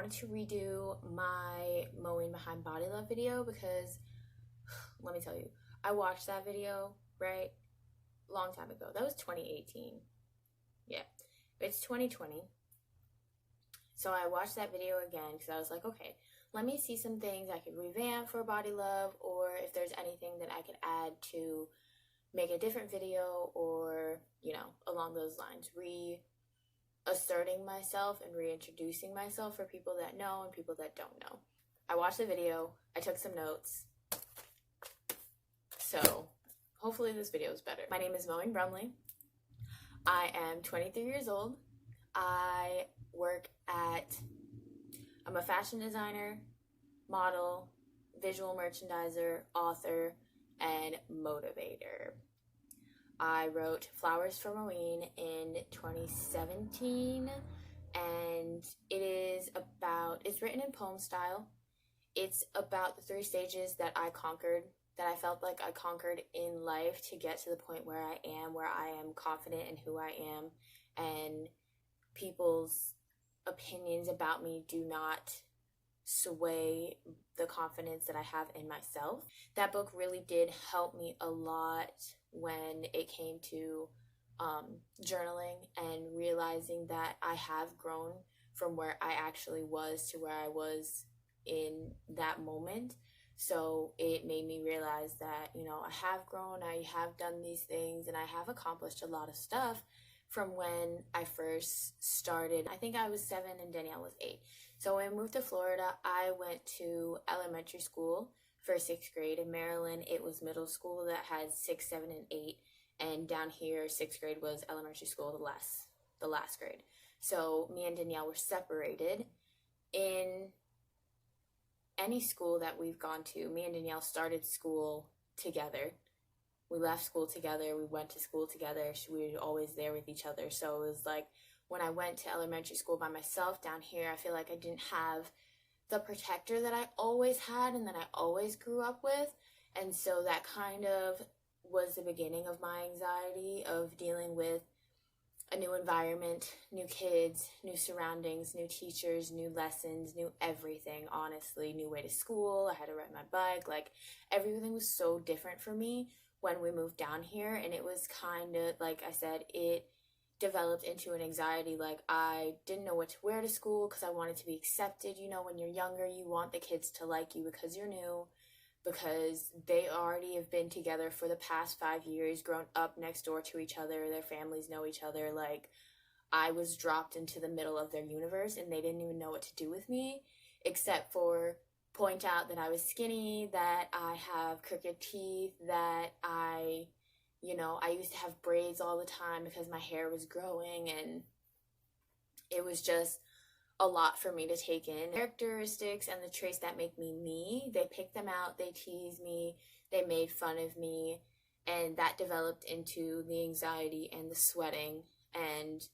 wanted to redo my Moein behind body love video because let me tell you, I watched that video, right? Long time ago. That was 2018. Yeah, it's 2020. So I watched that video again because I was like, okay, let me see some things I could revamp for body love, or if there's anything that I could add to make a different video, or, along those lines, asserting myself and reintroducing myself for people that know and people that don't know. I watched the video, I took some notes, so hopefully this video is better. My name is Moein. I am 23 years old. I'm a fashion designer, model, visual merchandiser, author, and motivator. I wrote Flowers for Moein in 2017, and it's written in poem style. It's about the 3 stages that I felt like I conquered in life to get to the point where I am confident in who I am, and people's opinions about me do not sway the confidence that I have in myself. That book really did help me a lot when it came to journaling and realizing that I have grown from where I actually was to where I was in that moment. So it made me realize that, I have grown, I have done these things, and I have accomplished a lot of stuff from when I first started. I think I was 7 and Danielle was 8. So when I moved to Florida, I went to elementary school for 6th grade. In Maryland, it was middle school that had 6, 7, and 8. And down here, 6th grade was elementary school, the last grade. So me and Danielle were separated. In any school that we've gone to, me and Danielle started school together. We left school together, we went to school together, we were always there with each other. So it was like, when I went to elementary school by myself down here, I feel like I didn't have the protector that I always had and that I always grew up with. And so that kind of was the beginning of my anxiety of dealing with a new environment, new kids, new surroundings, new teachers, new lessons, new everything, honestly, new way to school. I had to ride my bike. Like, everything was so different for me when we moved down here, and it was kind of, like I said, it developed into an anxiety. Like, I didn't know what to wear to school because I wanted to be accepted. When you're younger, you want the kids to like you because you're new, because they already have been together for the past 5 years, grown up next door to each other, their families know each other. Like, I was dropped into the middle of their universe, and they didn't even know what to do with me, except for point out that I was skinny, that I have crooked teeth, that I used to have braids all the time because my hair was growing, and it was just a lot for me to take in. Characteristics and the traits that make me, they picked them out, they teased me, they made fun of me, and that developed into the anxiety and the sweating and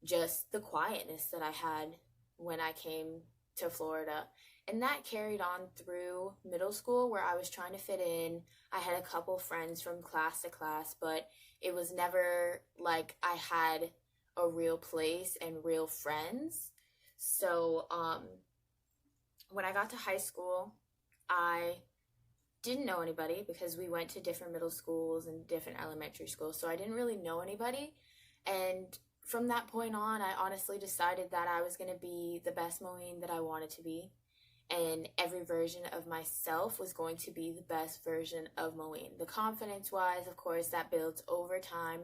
just the quietness that I had when I came to Florida. And that carried on through middle school, where I was trying to fit in. I had a couple friends from class to class, but it was never like I had a real place and real friends. So when I got to high school, I didn't know anybody because we went to different middle schools and different elementary schools. So I didn't really know anybody. And from that point on, I honestly decided that I was going to be the best Moein that I wanted to be. And every version of myself was going to be the best version of Moein. The confidence-wise, of course, that builds over time.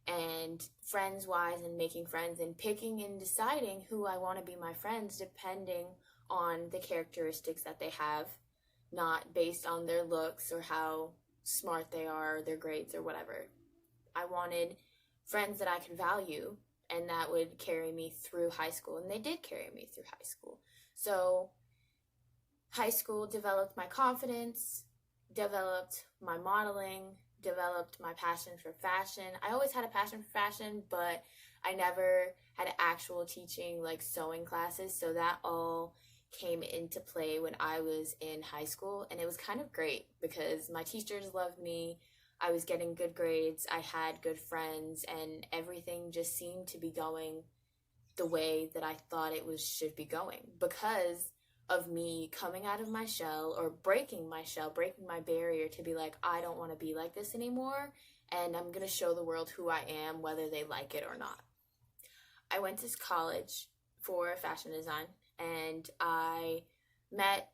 And friends-wise, and making friends and picking and deciding who I want to be my friends depending on the characteristics that they have, not based on their looks or how smart they are, or their grades or whatever. I wanted friends that I could value and that would carry me through high school, and they did carry me through high school. So high school developed my confidence, developed my modeling, developed my passion for fashion. I always had a passion for fashion, but I never had actual teaching, like sewing classes, so that all came into play when I was in high school, and it was kind of great because my teachers loved me, I was getting good grades, I had good friends, and everything just seemed to be going the way that I thought it should be going, because of me coming out of my shell, or breaking my shell, breaking my barrier to be like, I don't want to be like this anymore, and I'm going to show the world who I am, whether they like it or not. I went to college for fashion design, and I met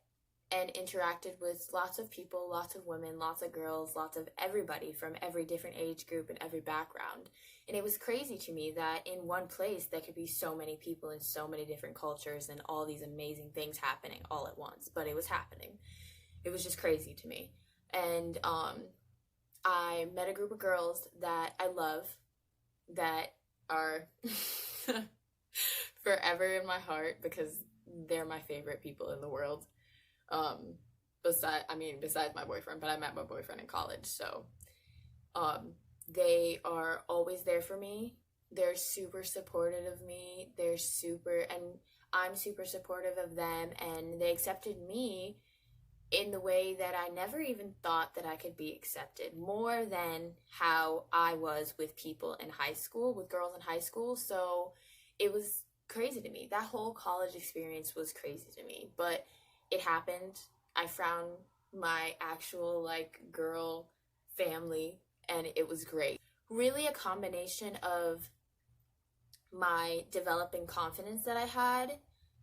and interacted with lots of people, lots of women, lots of girls, lots of everybody from every different age group and every background. And it was crazy to me that in one place there could be so many people and so many different cultures and all these amazing things happening all at once. But it was happening. It was just crazy to me. And I met a group of girls that I love, that are forever in my heart, because they're my favorite people in the world. Besides my boyfriend, but I met my boyfriend in college, so they are always there for me. They're super supportive of me. And I'm super supportive of them, and they accepted me in the way that I never even thought that I could be accepted, more than how I was with people in high school, with girls in high school. So it was crazy to me. That whole college experience was crazy to me, but it happened. I found my actual girl family, and it was great. Really a combination of my developing confidence that I had,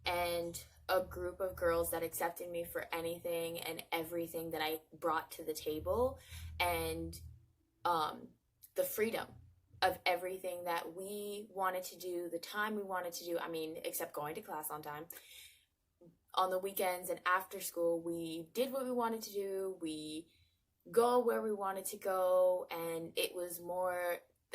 and a group of girls that accepted me for anything and everything that I brought to the table, and the freedom of everything that we wanted to do, the time we wanted to do, except going to class on time. On the weekends and after school, we did what we wanted to do. We go where we wanted to go, and it was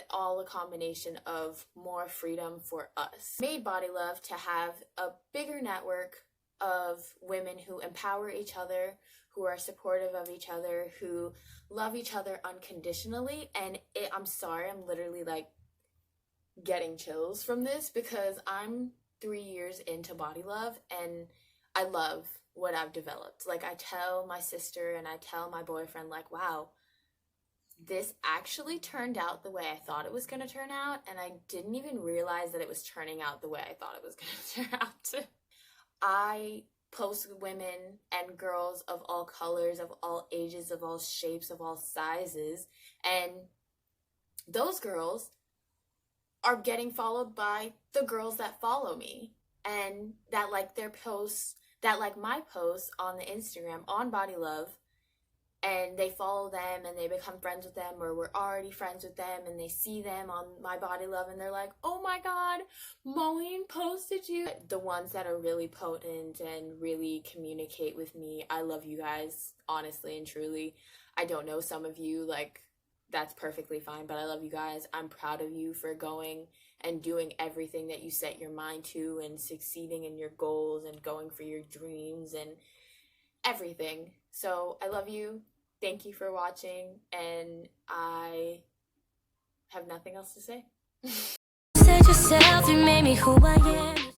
all a combination of more freedom for us. Made Body Love to have a bigger network of women who empower each other, who are supportive of each other, who love each other unconditionally. And I'm sorry, I'm literally getting chills from this, because I'm 3 years into Body Love, and I love what I've developed. I tell my sister and I tell my boyfriend, wow, this actually turned out the way I thought it was going to turn out, and I didn't even realize that it was turning out the way I thought it was going to turn out. I post women and girls of all colors, of all ages, of all shapes, of all sizes, and those girls are getting followed by the girls that follow me, and that like their posts, that like my posts on the Instagram on Body Love, and they follow them and they become friends with them, or we're already friends with them, and they see them on my Body Love and they're like, oh my god, Moein posted you. The ones that are really potent and really communicate with me, I love you guys, honestly and truly. I don't know some of you, that's perfectly fine, but I love you guys. I'm proud of you for going and doing everything that you set your mind to, and succeeding in your goals and going for your dreams and everything. So I love you. Thank you for watching, and I have nothing else to say. Said yourself, you made me who I am.